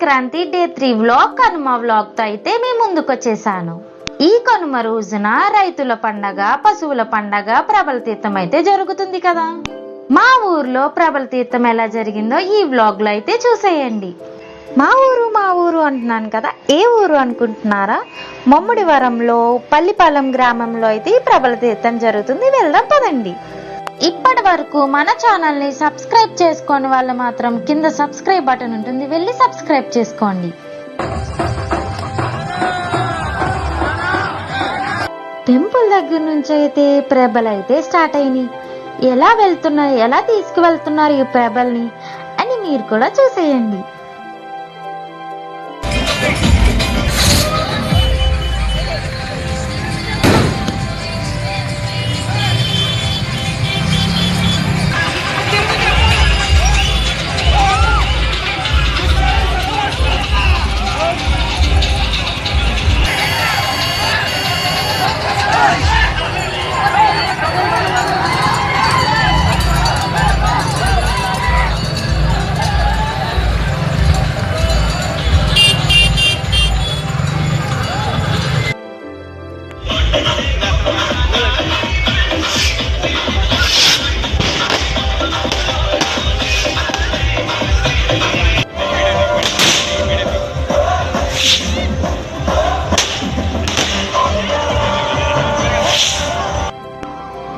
Sankranti day 3 vlog Kanuma vlog తో అయితే మీ ముందుకు వచ్చేసాను. ఈ కనుమ రోజున రైతుల పండగ, పశువుల పండగ ప్రబల తీర్థం అయితే జరుగుతుంది కదా. మా ఊర్లో ప్రబల తీర్థం ఎలా జరిగిందో ఈ వ్లాగ్ లో అయితే చూసేయండి. మా ఊరు అంటున్నాను కదా, ఏ ఊరు అనుకుంటున్నారా? మమ్ముడివరంలో పల్లిపాలెం గ్రామంలో అయితే ఈ ప్రబల తీర్థం జరుగుతుంది. వెళ్దాం పదండి. ఇప్పటి వరకు మన ఛానల్ ని సబ్స్క్రైబ్ చేసుకోని వాళ్ళు మాత్రం కింద సబ్స్క్రైబ్ బటన్ ఉంటుంది, వెళ్ళి సబ్స్క్రైబ్ చేసుకోండి. టెంపుల్ దగ్గర నుంచి అయితే ప్రభలు అయితే స్టార్ట్ అయినాయి. ఎలా వెళ్తున్నారు, ఎలా తీసుకువెళ్తున్నారు ఈ ప్రభల్ని అని మీరు కూడా చూసేయండి.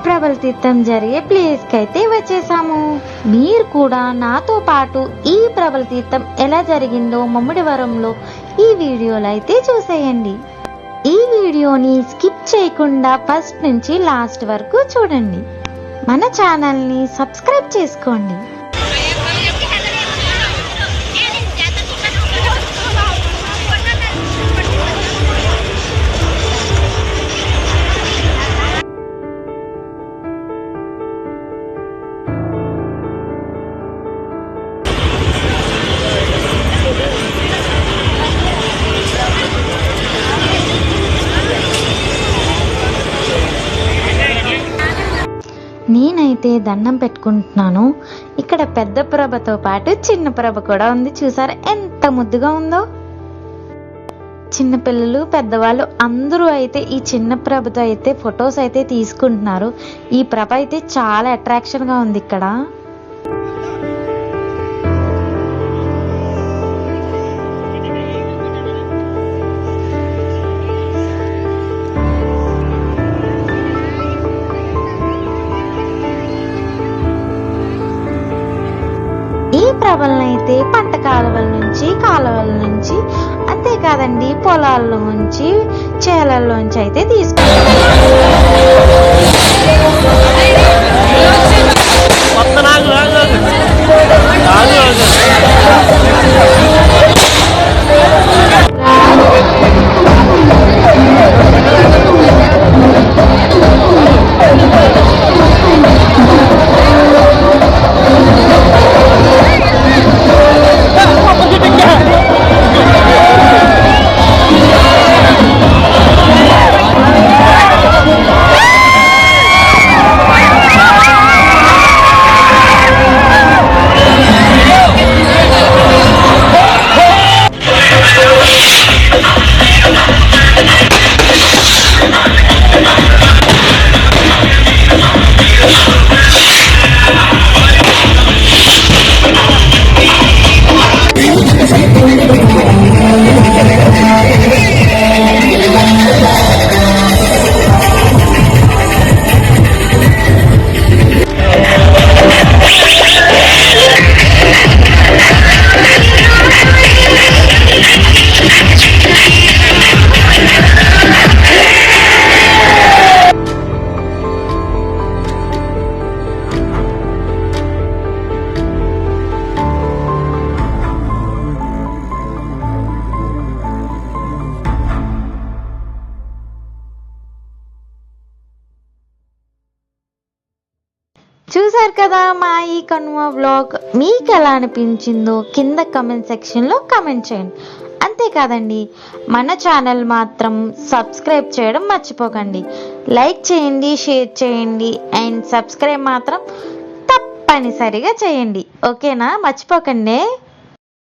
ప్రబల తీర్థం జరిగే ప్లేస్ కి అయితే వచ్చేసాము. మీరు కూడా నాతో పాటు ఈ ప్రబల తీర్థం ఎలా జరిగిందో మమ్ముడివరంలో ఈ వీడియోలో అయితే చూసేయండి. ఈ వీడియోని స్కిప్ చేయకుండా ఫస్ట్ నుంచి లాస్ట్ వరకు చూడండి. మన ఛానల్ ని సబ్స్క్రైబ్ చేసుకోండి. నేనైతే దండం పెట్టుకుంటున్నాను. ఇక్కడ పెద్ద ప్రభతో పాటు చిన్న ప్రభ కూడా ఉంది. చూసారా ఎంత ముద్దుగా ఉందో. చిన్నపిల్లలు, పెద్దవాళ్ళు అందరూ అయితే ఈ చిన్న ప్రభతో అయితే ఫొటోస్ అయితే తీసుకుంటున్నారు. ఈ ప్రభ అయితే చాలా అట్రాక్షన్ గా ఉంది ఇక్కడ. ఈ ప్రభలనైతే పంట కాలువల నుంచి అంతేకాదండి పొలాల్లో నుంచి, చేలల్లోంచి అయితే తీసుకుంటారు. చూసారు కదా మా ఈ కనుమ వ్లాగ్. మీకు ఎలా అనిపించిందో కింద కమెంట్ సెక్షన్ లో కమెంట్ చేయండి. అంతేకాదండి, మన ఛానల్ మాత్రం సబ్స్క్రైబ్ చేయడం మర్చిపోకండి. లైక్ చేయండి, షేర్ చేయండి అండ్ సబ్స్క్రైబ్ మాత్రం తప్పనిసరిగా చేయండి. ఓకేనా? మర్చిపోకండి.